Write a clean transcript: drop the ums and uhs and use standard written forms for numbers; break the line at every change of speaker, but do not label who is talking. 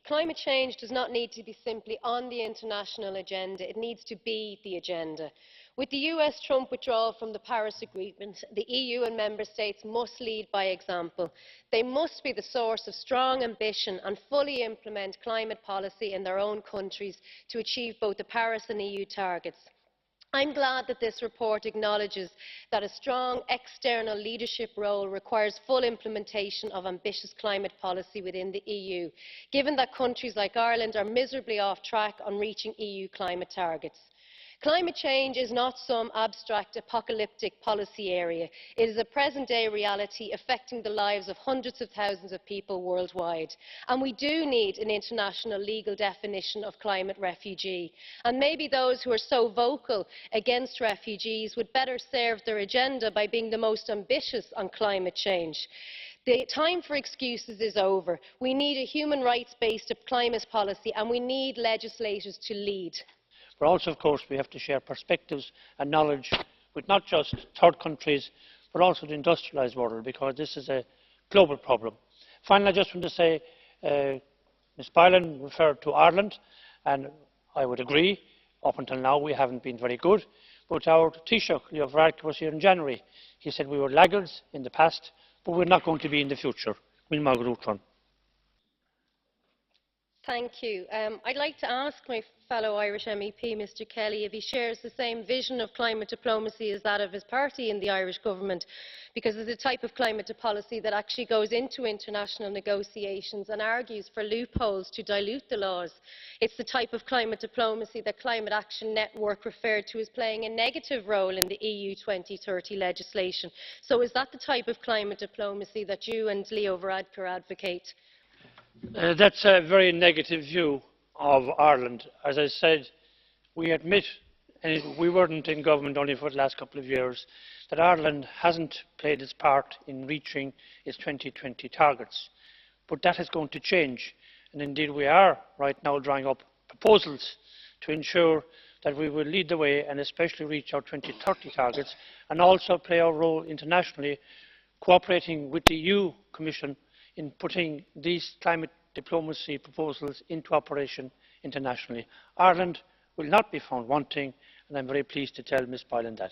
Climate change does not need to be simply on the international agenda, it needs to be the agenda. With the US-Trump withdrawal from the Paris Agreement, the EU and Member States must lead by example. They must be the source of strong ambition and fully implement climate policy in their own countries to achieve both the Paris and EU targets. I am glad that this report acknowledges that a strong external leadership role requires full implementation of ambitious climate policy within the EU, given that countries like Ireland are miserably off track on reaching EU climate targets. Climate change is not some abstract apocalyptic policy area. It is a present-day reality affecting the lives of hundreds of thousands of people worldwide. And we do need an international legal definition of climate refugee. And maybe those who are so vocal against refugees would better serve their agenda by being the most ambitious on climate change. The time for excuses is over. We need a human rights-based climate policy and we need legislators to lead.
But also, of course, we have to share perspectives and knowledge with not just third countries, but also the industrialised world, because this is a global problem. Finally, I just want to say, Ms Boylan referred to Ireland, and I would agree. Up until now, we haven't been very good. But our Taoiseach, Leo Varadkar, was here in January. He said we were laggards in the past, but we're not going to be in the future.
I'd like to ask my fellow Irish MEP, Mr Kelly, if he shares the same vision of climate diplomacy as that of his party in the Irish government, because it's a type of climate policy that actually goes into international negotiations and argues for loopholes to dilute the laws. It's the type of climate diplomacy that Climate Action Network referred to as playing a negative role in the EU 2030 legislation. So is that the type of climate diplomacy that you and Leo Varadkar advocate?
That's a very negative view of Ireland. As I said, we admit, and we weren't in government only for the last couple of years, that Ireland hasn't played its part in reaching its 2020 targets. But that is going to change, and indeed we are right now drawing up proposals to ensure that we will lead the way and especially reach our 2030 targets, and also play our role internationally, cooperating with the EU Commission in putting these climate diplomacy proposals into operation internationally. Ireland will not be found wanting, and I am very pleased to tell Ms Boylan that.